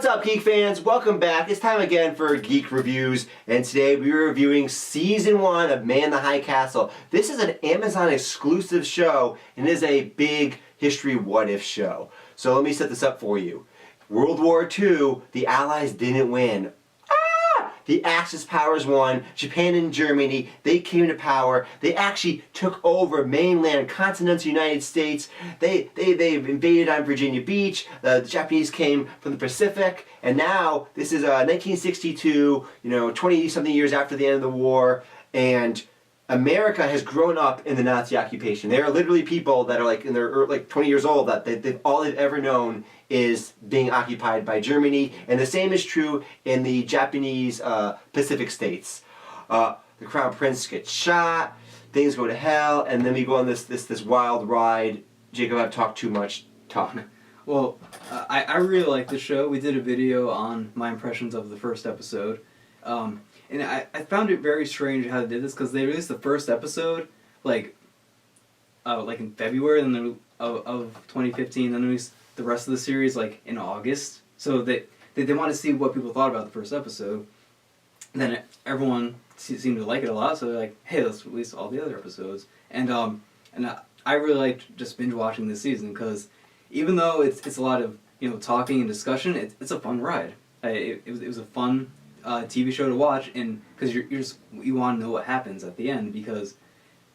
What's up, Geek fans? Welcome back. It's time again for Geek Reviews, and today we're reviewing Season 1 of Man in the High Castle. This is an Amazon exclusive show, and it is a big history what-if show. So let me set this up for you. World War II, the Allies didn't win. The Axis powers won. Japan and Germany, they came to power. They actually took over mainland continental United States. They invaded on Virginia Beach. The Japanese came from the Pacific. And now, this is 1962, 20-something years after the end of the war. And America has grown up in the Nazi occupation. There are literally people that are in their 20 years old that all they've ever known is being occupied by Germany, and the same is true in the Japanese Pacific states. The Crown Prince gets shot, things go to hell, and then we go on this wild ride. Jacob, I've talked too much. Talk. Well, I really like the show. We did a video on my impressions of the first episode. And I found it very strange how they did this, because they released the first episode like in February of 2015, and then released the rest of the series in August. So they want to see what people thought about the first episode. And then everyone seemed to like it a lot, so they're like, hey, let's release all the other episodes. And I really liked just binge watching this season, because even though it's a lot of talking and discussion, it's a fun ride. It was a fun TV show to watch, and because you want to know what happens at the end, because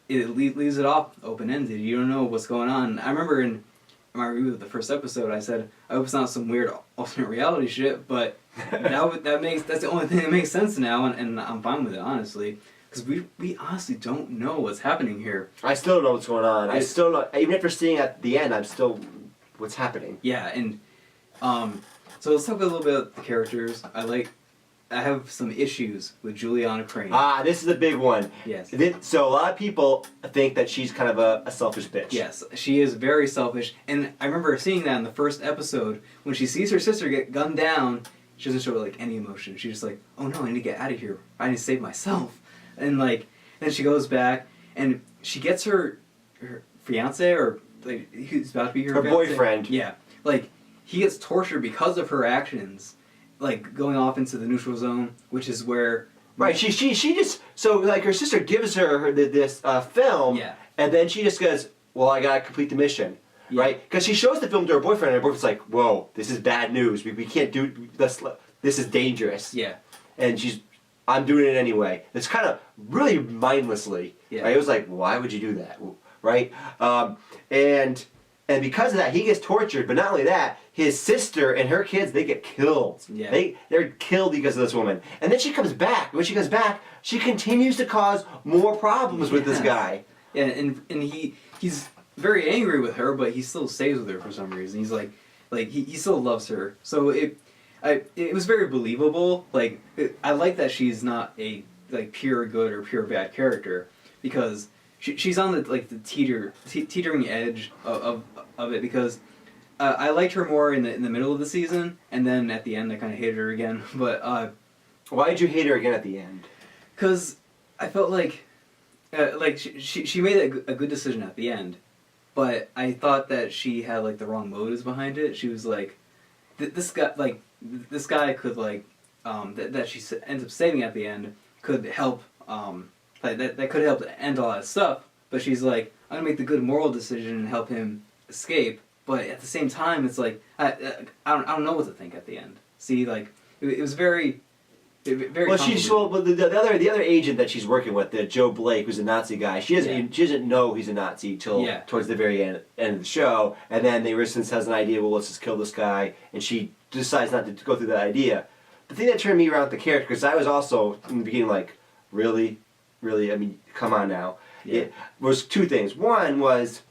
it leaves it off open-ended. You don't know what's going on. I remember in my review of the first episode, I said, I hope it's not some weird alternate reality shit, but that's the only thing that makes sense now, and I'm fine with it, honestly, because we honestly don't know what's happening here. I still don't know what's going on. I still don't, even after seeing at the end, I'm still, what's happening? Yeah, and so let's talk a little bit about the characters. I have some issues with Juliana Crane. This is a big one. Yes. So a lot of people think that she's kind of a selfish bitch. Yes, she is very selfish. And I remember seeing that in the first episode, when she sees her sister get gunned down, she doesn't show any emotion. She's just like, oh no, I need to get out of here. I need to save myself. And then she goes back, and she gets her fiance, or he's about to be her fiance. Boyfriend. Yeah. He gets tortured because of her actions. Going off into the neutral zone, which is where... Right, she just... So, her sister gives her this film, yeah, and then she just goes, well, I gotta complete the mission, yeah, right? Because she shows the film to her boyfriend, and her boyfriend's like, whoa, this is bad news. We can't do this. This is dangerous. Yeah. And I'm doing it anyway. It's kind of really mindlessly. Yeah. Right? It was like, why would you do that? Right? And because of that, he gets tortured. But not only that, his sister and her kids, they get killed. Yeah. They're killed because of this woman. And then she comes back. When she comes back, she continues to cause more problems with this guy. Yeah, and he's very angry with her, but he still stays with her for some reason. He's he still loves her. So it was very believable. I like that she's not a pure good or pure bad character, because she's on the teetering edge of it, because I liked her more in the middle of the season, and then at the end I kind of hated her again. But why did you hate her again at the end? Because I felt she made a good decision at the end, but I thought that she had the wrong motives behind it. She was this guy could that she ends up saving at the end could help that could help to end all that stuff. But she's I'm gonna make the good moral decision and help him escape. But at the same time, it's I don't know what to think at the end. See, it was very. Well, the other agent that she's working with, Joe Blake, who's a Nazi guy, she doesn't know he's a Nazi till towards the very end of the show, and then the resistance has an idea. Well, let's just kill this guy, and she decides not to go through that idea. The thing that turned me around with the character, because I was also in the beginning really, I mean, come on now. Yeah. It was two things. One was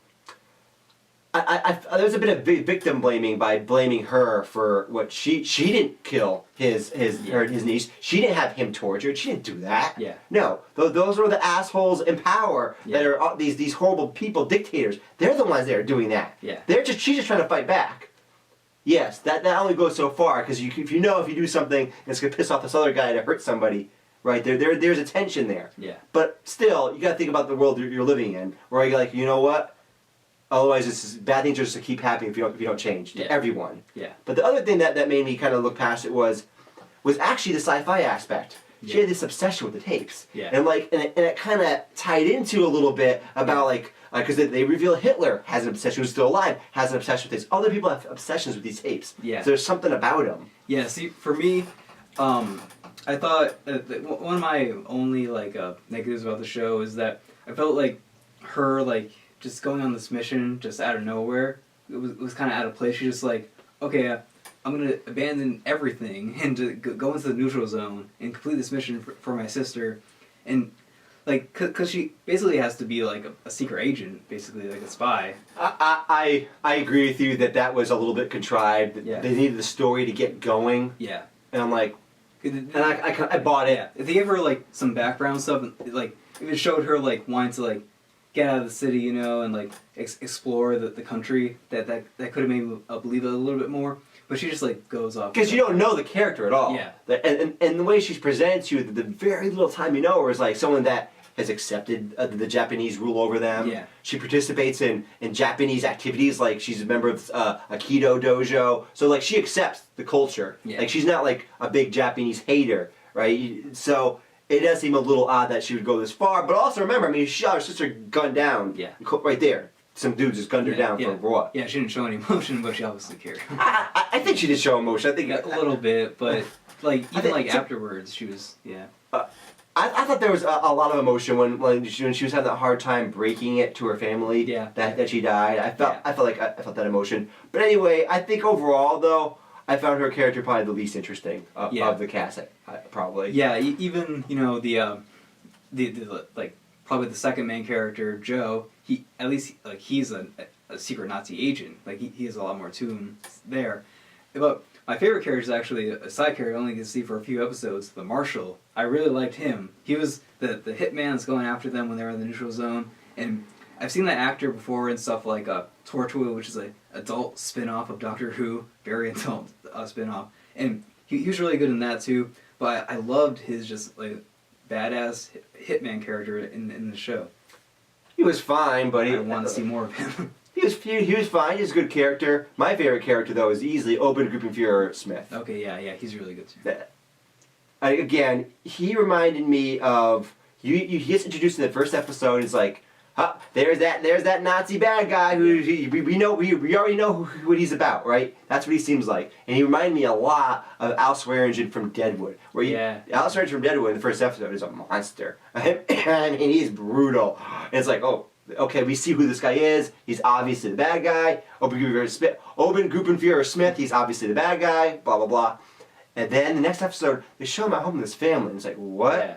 there was a bit of victim blaming by blaming her for what she didn't kill his niece. She didn't have him tortured. She didn't do that. Yeah. No, those are the assholes in power that are these horrible people, dictators. They're the ones that are doing that. Yeah. She's just trying to fight back. Yes, that only goes so far, because if you do something, it's gonna piss off this other guy to hurt somebody. Right, there's a tension there. Yeah. But still, you got to think about the world you're living in, where you're you know what? Otherwise, bad things are just to keep happening if you don't change to Yeah. everyone. Yeah. But the other thing that made me kind of look past it was actually the sci-fi aspect. She Yeah. had this obsession with the tapes, Yeah. and it kind of tied into a little bit about because they reveal Hitler has an obsession, who's still alive, has an obsession with these. Other people have obsessions with these tapes. Yeah. So there's something about him. Yeah, see, for me, I thought that one of my only negatives about the show is that I felt like her just going on this mission just out of nowhere. It was kind of out of place. She's just like, okay, I'm gonna abandon everything and to go into the neutral zone and complete this mission for my sister, and cause she basically has to be like a secret agent, basically like a spy. I agree with you that was a little bit contrived. Yeah. They needed the story to get going. Yeah. And I'm like, and I bought it. Yeah. If they gave her some background stuff, if it showed her wanting to get out of the city, and explore the country, that could have made me believe it a little bit more. But she just goes off. Because you don't know the character at all. Yeah. And the way she's presented to you, the very little time you know her is like someone that has accepted the Japanese rule over them. Yeah. She participates in Japanese activities, like she's a member of a Aikido dojo. So she accepts the culture. Yeah. She's not a big Japanese hater, right? So it does seem a little odd that she would go this far. But also remember, she shot her sister gunned down. Yeah. Right there. Some dude just gunned her down for what? Yeah, she didn't show any emotion, but she obviously cared. I think she did show emotion. I think a little bit, but even afterwards, she was I thought there was a lot of emotion when she was having that hard time breaking it to her family. Yeah. That she died. I felt that emotion. But anyway, I think overall though, I found her character probably the least interesting of the cast. Probably. Yeah, even the probably the second main character, Joe. He at least he's a secret Nazi agent. He has a lot more to him there. But my favorite character is actually a side character I only get to see for a few episodes, the Marshal. I really liked him. He was the hitman that's going after them when they're in the neutral zone. And I've seen that actor before in stuff like Torchwood, which is an adult spin-off of Doctor Who. Very adult spin-off. And he was really good in that too. But I loved his just badass hitman character in the show. He was fine, but I want to see more of him. He was fine. He's a good character. My favorite character though is easily Oben Gruppenführer Smith. Okay, yeah, he's really good too. Again, he reminded me of he gets introduced in the first episode. It's like, there's that Nazi bad guy who we already know what he's about, right? That's what he seems like, and he reminded me a lot of Al Swearingen from Deadwood, where Al Swearingen from Deadwood in the first episode is a monster. I mean, he's brutal. And it's like, oh, okay, we see who this guy is. He's obviously the bad guy. Oben Gruppenführer Smith. He's obviously the bad guy. Blah blah blah. And then the next episode, they show him at home with his family. And it's like, what? Yeah.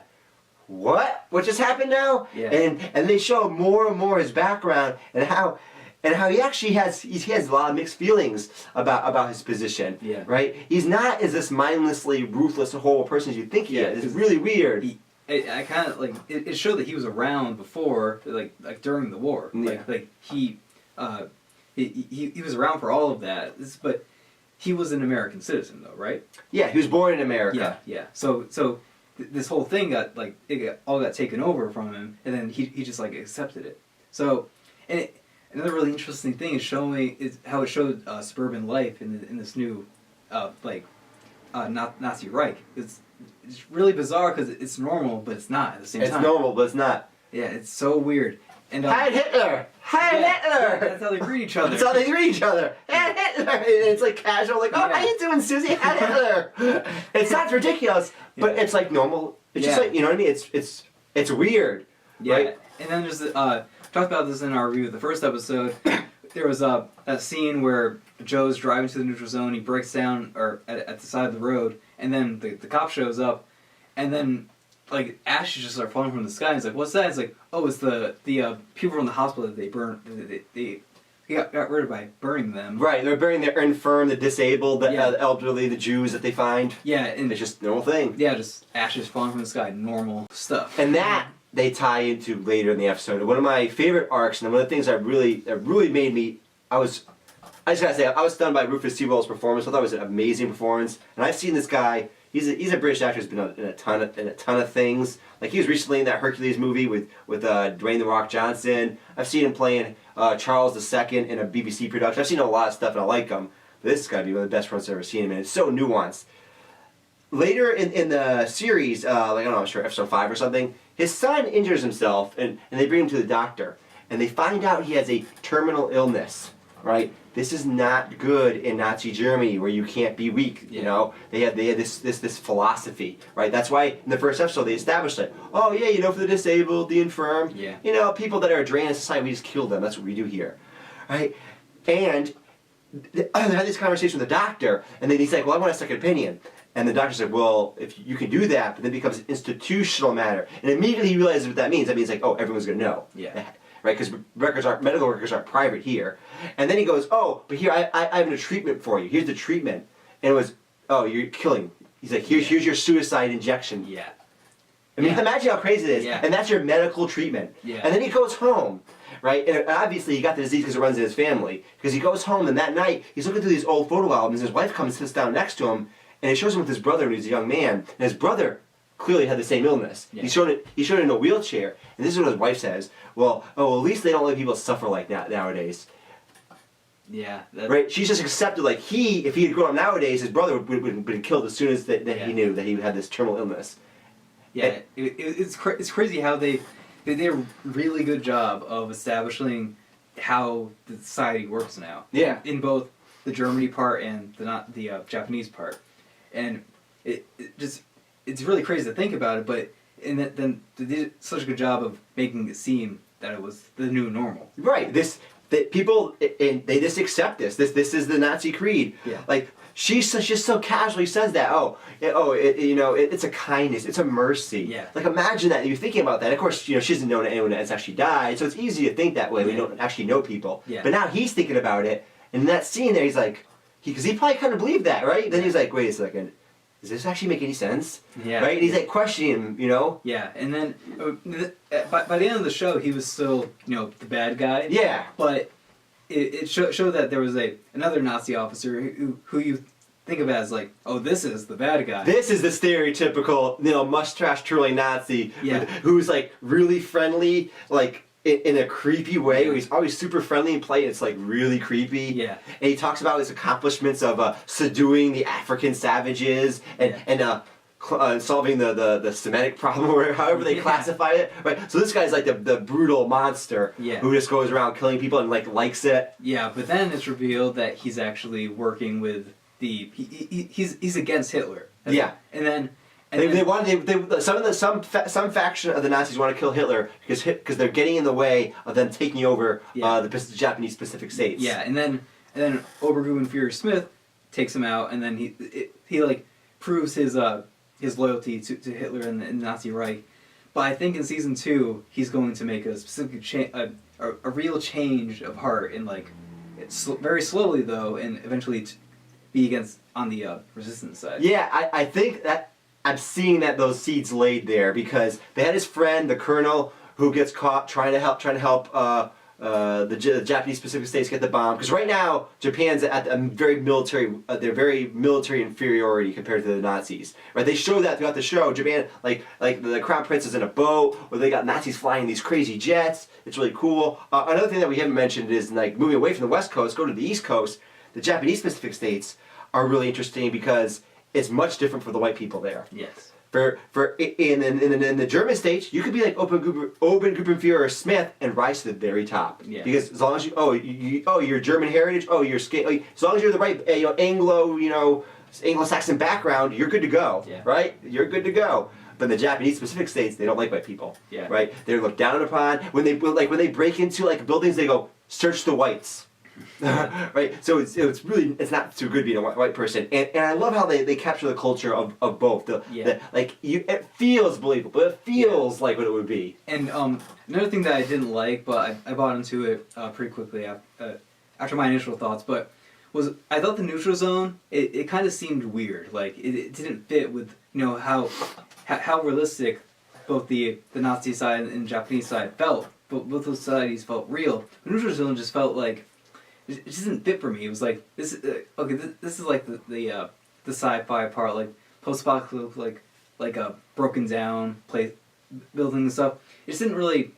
What just happened now? Yeah. And they show more and more his background and how he actually has a lot of mixed feelings about his position. Yeah. Right? He's not as this mindlessly ruthless and horrible person as you think he is. It's really weird. I kind of it showed that he was around before, during the war. Yeah. He was around for all of that. But he was an American citizen, though, right? Yeah, he was born in America. Yeah. So this whole thing got all got taken over from him, and then he just accepted it. So, another really interesting thing is how it showed suburban life in this new Nazi Reich. It's really bizarre because it's normal, but it's not at the same time. It's normal, but it's not. Yeah, it's so weird. And Heil Hitler! Heil Hitler! That's how they greet each other. That's how they greet each other. Heil Hitler! And it's casual, oh, how you doing, Susie? Heil Hitler! It sounds ridiculous, but it's normal. It's just you know what I mean? It's weird. Yeah. Right? And then there's talked about this in our review of the first episode. There was that scene where Joe's driving to the neutral zone. He breaks down at the side of the road, and then the cop shows up, and then ashes just start falling from the sky. And it's like, what's that? It's like, oh, it's the people from the hospital that they burned. They got rid of by burning them. Right, they're burying the infirm, the disabled, the elderly, the Jews that they find. Yeah, and it's just a normal thing. Yeah, just ashes falling from the sky, normal stuff. And that they tie into later in the episode. One of my favorite arcs, and one of the things that really made me, I just gotta say, I was stunned by Rufus Sewell's performance. I thought it was an amazing performance. And I've seen this guy he's a British actor who's been in a ton of things. Like he was recently in that Hercules movie with Dwayne the Rock Johnson. I've seen him playing Charles II in a BBC production. I've seen a lot of stuff and I like him. But this has got to be one of the best roles I've ever seen him in. It's so nuanced. Later in the series, like I don't know, I'm sure episode 5 or something, his son injures himself and they bring him to the doctor. And they find out he has a terminal illness, right? This is not good in Nazi Germany where you can't be weak, you know? They had this philosophy, right? That's why in the first episode they established it. Oh yeah, you know, for the disabled, the infirm, you know, people that are a drain on society, we just kill them. That's what we do here, right? And they had this conversation with the doctor, and then he's like, well, I want a second opinion. And the doctor said, well, if you can do that, but then it becomes an institutional matter. And immediately he realizes what that means. That means like, oh, everyone's going to know. Yeah. Right, because medical records aren't private here. And then he goes, oh, but here, I have a treatment for you. Here's the treatment. And it was, oh, you're killing. He's like, here's your suicide injection. Yeah. I mean, imagine how crazy it is. Yeah. And that's your medical treatment. Yeah. And then he goes home, right? And obviously he got the disease because it runs in his family. Because he goes home, and that night, he's looking through these old photo albums, and his wife comes and sits down next to him, and it shows him with his brother when he's a young man. And his brother clearly had the same illness. Yeah. He showed it in a wheelchair. And this is what his wife says. Well, at least they don't let people suffer like that nowadays. Yeah. Right? She's just accepted, like, if he had grown up nowadays, his brother would have been killed as soon as that he knew that he had this terminal illness. Yeah, it's crazy how they did a really good job of establishing how the society works now. Yeah. In both the Germany part and the Japanese part. And it's really crazy to think about it, but then they did such a good job of making it seem that it was the new normal. Right. People they just accept this. This is the Nazi creed. Yeah. Like she just so casually says that. It's a kindness. It's a mercy. Yeah. Like imagine that you're thinking about that. Of course, she doesn't know anyone that's actually died, so it's easy to think that way. We don't actually know people. Yeah. But now he's thinking about it, and in that scene there, he's like, because he probably kind of believed that, right? Then he's like, wait a second. Does this actually make any sense? Yeah. Right? And he's like questioning him, Yeah, and then by the end of the show, he was still, the bad guy. Yeah. But it showed that there was another Nazi officer who you think of as like, oh, this is the bad guy. This is the stereotypical, mustache twirling Nazi who's like really friendly, like in a creepy way, where he's always super friendly and polite, and it's like really creepy. Yeah. And he talks about his accomplishments of subduing the African savages and solving the Semitic problem, or however they classify it. Right. So this guy's like the brutal monster who just goes around killing people and likes it. Yeah, but then it's revealed that he's actually working with he's against Hitler. Yeah. And then. Some faction of the Nazis want to kill Hitler because they're getting in the way of them taking over the Japanese Pacific states. Yeah, and then Obergruppenführer Smith takes him out, and then he proves his loyalty to Hitler and the Nazi Reich. But I think in season 2 he's going to make a specific a real change of heart, and very slowly though, and eventually be on the resistance side. Yeah, I think that. I'm seeing that those seeds laid there because they had his friend, the colonel, who gets caught trying to help the Japanese Pacific states get the bomb. Because right now Japan's at a very military, they're very military inferiority compared to the Nazis. Right? They show that throughout the show. Japan, like the Crown Prince is in a boat, or they got Nazis flying these crazy jets. It's really cool. Another thing that we haven't mentioned is moving away from the West Coast, go to the East Coast. The Japanese Pacific states are really interesting because it's much different for the white people there. Yes. In the German states, you could be like Obergruppenführer Smith and rise to the very top. Yeah. Because as long as you're German heritage, as long as you're the right Anglo-Saxon background, you're good to go. Yeah. Right? You're good to go. But in the Japanese Pacific states, they don't like white people. Yeah. Right? They're looked down upon. When they break into buildings, they go, search the whites. Right, so it's not too good being a white person, and I love how they capture the culture of both. It feels believable, but it feels like what it would be. And another thing that I didn't like, but I bought into it pretty quickly after my initial thoughts, but was I thought the neutral zone it kind of seemed weird, like it didn't fit with how realistic both the Nazi side and the Japanese side felt, but both those societies felt real. The neutral zone just felt like. It just didn't fit for me. It was like this is like the sci-fi part, like post-apocalyptic, like a broken down place, building and stuff. It just didn't really.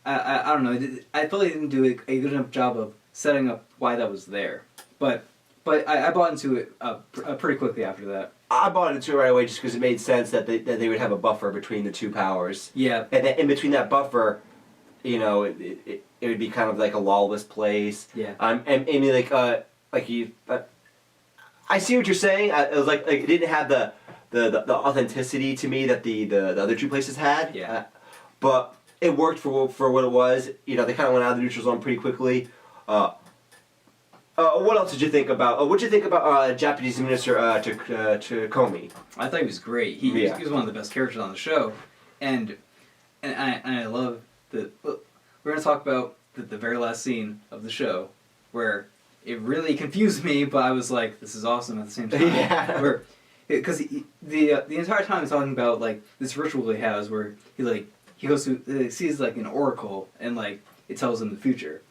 I don't know. I felt like it didn't do a good enough job of setting up why that was there. But I bought into it pretty quickly after that. I bought into it right away just because it made sense that they would have a buffer between the two powers. Yeah. And then in between that buffer, it would be kind of like a lawless place. Yeah. And maybe like you. I see what you're saying. It was like it didn't have the authenticity to me that the other two places had. Yeah. But it worked for what it was. They kind of went out of the neutral zone pretty quickly. What else did you think about? What did you think about Japanese Minister to Comey? I thought he was great. He was one of the best characters on the show, and I love the. We're gonna talk about the very last scene of the show, where it really confused me, but I was like, "This is awesome" at the same time. Yeah. Because the entire time he's talking about like this ritual he has, where he goes to he sees like an oracle and like it tells him the future,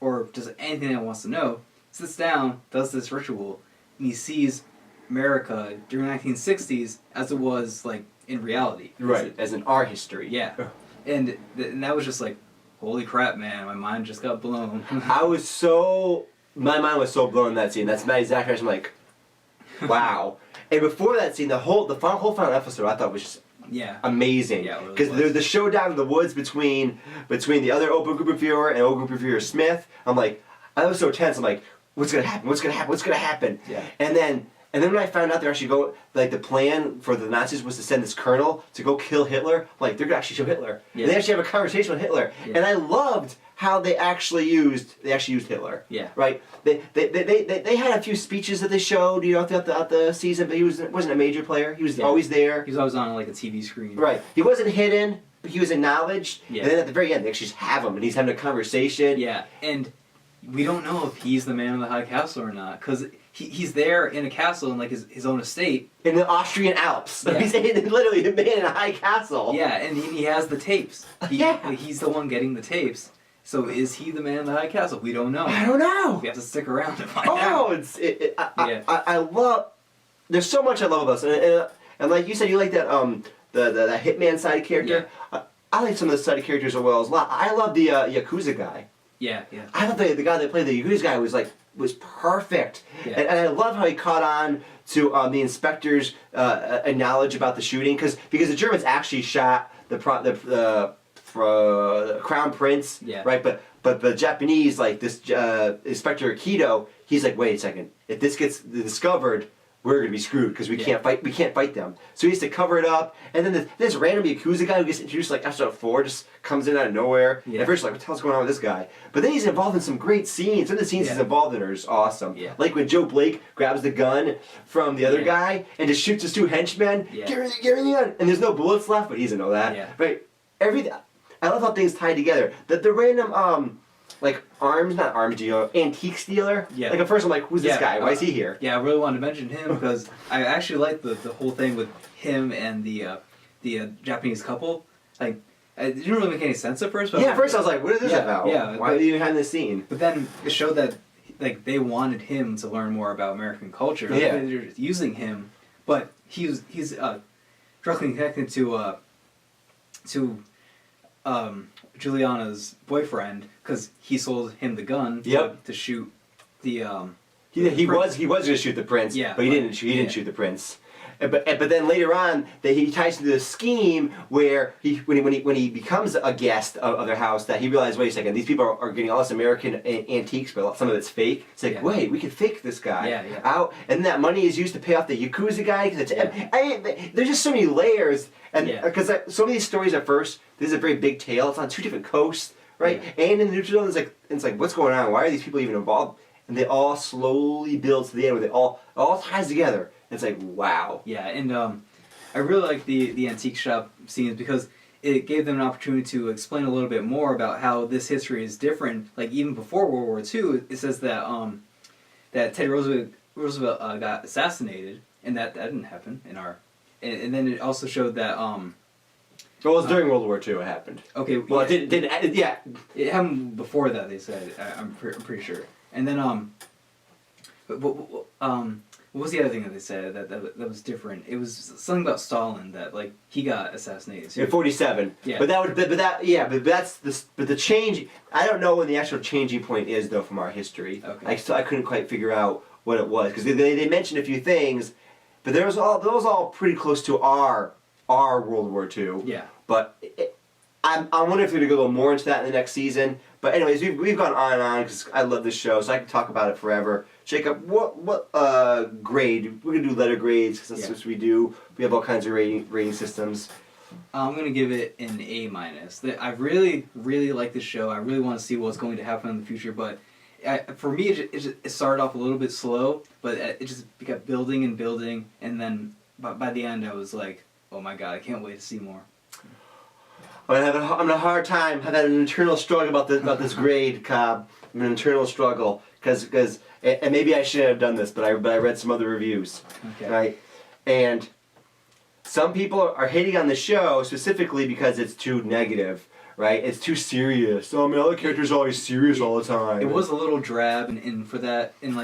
or just anything that he wants to know. Sits down, does this ritual, and he sees America during the 1960s as it was like in reality. Right, as in our history. Yeah, and that was just like, holy crap, man! My mind just got blown. My mind was so blown in that scene. That's my exact reaction. I'm like, wow. And before that scene, the whole final episode, I thought was just amazing. Yeah, because the showdown in the woods between the other open group reviewer and open group reviewer Smith. I'm like, I was so tense. I'm like, what's gonna happen? What's gonna happen? What's gonna happen? Yeah. And then when I found out they're actually going, like the plan for the Nazis was to send this colonel to go kill Hitler. Like they're gonna actually show Hitler. Yeah. And they actually have a conversation with Hitler. Yeah. And I loved how they actually used Hitler. Yeah. Right. They had a few speeches that they showed, throughout the season, but he wasn't a major player. He was always there. He was always on like a TV screen. Right. He wasn't hidden, but he was acknowledged. Yeah. And then at the very end, they actually just have him, and he's having a conversation. Yeah. And we don't know if he's the man in the high castle or not, because he's there in a castle in like his own estate. In the Austrian Alps. Yeah. He's literally the man in a high castle. Yeah, and he has the tapes. He's the one getting the tapes. So is he the man in the high castle? We don't know. I don't know. We have to stick around to find out. I love. There's so much I love about this, and like you said, you like that the hitman side character. Yeah. I like some of the side characters as well. I love the Yakuza guy. Yeah. I love the guy that played the Yakuza guy was perfect, Yeah. and I love how he caught on to the inspector's knowledge about the shooting because the Germans actually shot the Crown Prince, right? But the Japanese, like this Inspector Kido, he's like, wait a second, if this gets discovered, we're gonna be screwed because we can't fight them. So he has to cover it up, and then this random Yakuza guy who gets introduced like episode 4 just comes in out of nowhere. Yeah. At first, like, what the hell's going on with this guy? But then he's involved in some great scenes. Some of the scenes he's involved in are just awesome. Yeah. Like when Joe Blake grabs the gun from the other guy and just shoots his 2 henchmen. Yeah. Give me the gun, and there's no bullets left, but he doesn't know that. Yeah. Right? Everything. I love how things tie together. The random like not arms dealer, antiques dealer. Yeah. Like at first I'm like, who's this guy? Why is he here? Yeah, I really wanted to mention him because I actually like the whole thing with him and the Japanese couple. Like, it didn't really make any sense at first. But at first I was like, what is this about? Yeah. Why are they even having this scene? But then it showed that like they wanted him to learn more about American culture. Yeah. They're just using him, but he's directly connected to Juliana's boyfriend because he sold him the gun to shoot the He was going to shoot the prince, but he didn't shoot the prince. But then later on, that he ties into this scheme where when he becomes a guest of their house, that he realized, wait a second, these people are getting all this American antiques, but some of it's fake. It's like, wait, we could fake this guy out, and that money is used to pay off the Yakuza guy. There's just so many layers, and because so many of these stories at first, this is a very big tale. It's on 2 different coasts, right? Yeah. And in the neutral zone, it's like, what's going on? Why are these people even involved? And they all slowly build to the end where it all ties together. It's like, wow. Yeah, and I really like the antique shop scenes because it gave them an opportunity to explain a little bit more about how this history is different. Like even before World War II, it says that that Teddy Roosevelt got assassinated, and that didn't happen in our. And then it also showed that. Well, it was during World War II it happened. Okay. Well, it didn't. Yeah. It happened before that. They said I'm pretty sure. And then What was the other thing that they said that was different? It was something about Stalin that like he got assassinated too. In 47. Yeah. But that's the change. I don't know when the actual changing point is though from our history. Okay. I couldn't quite figure out what it was because they mentioned a few things, but those all pretty close to our World War II. Yeah. But I'm wondering if we're gonna go a little more into that in the next season. But anyways, we've gone on and on because I love this show, so I can talk about it forever. Jacob, what grade? We're gonna do letter grades because that's what we do. We have all kinds of rating systems. I'm gonna give it an A minus. I really like this show. I really want to see what's going to happen in the future. But for me, it started off a little bit slow, but it just kept building and building, and then by the end, I was like, oh my god, I can't wait to see more. I'm having a hard time. I've had an internal struggle about this grade, Cobb. An internal struggle because and maybe I shouldn't have done this, but I read some other reviews, Okay. right? And some people are hating on the show specifically because it's too negative, right? It's too serious. Oh, I mean, all the characters are always serious all the time. It was a little drab, and for that, and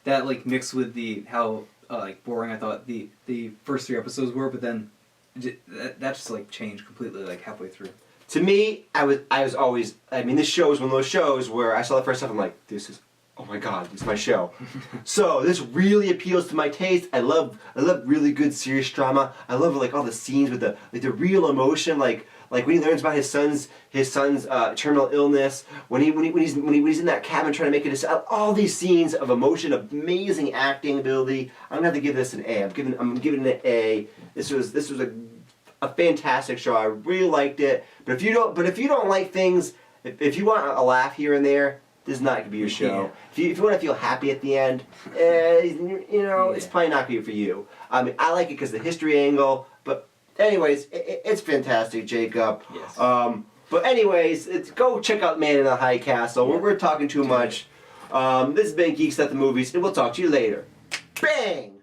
that like mixed with how like boring I thought the first 3 episodes were, but then that just like changed completely like halfway through. To me, I was always. I mean, this show was one of those shows where I saw the first stuff. I'm like, this is. Oh my god, it's my show. So this really appeals to my taste. I love really good serious drama. I love like all the scenes with the real emotion, like when he learns about his son's terminal illness, when he's in that cabin trying to make a decision. All these scenes of emotion, amazing acting ability. I'm gonna have to give this an A. I'm giving it an A. This was a fantastic show. I really liked it. But if you don't like things, if you want a laugh here and there, this is not going to be your show. Yeah. If you want to feel happy at the end, it's probably not going to be for you. I mean, I like it because of the history angle, but anyways, it's fantastic, Jacob. Yes. But anyways, go check out Man in the High Castle. Yeah. We're talking too much. This has been Geeks at the Movies, and we'll talk to you later. Bang!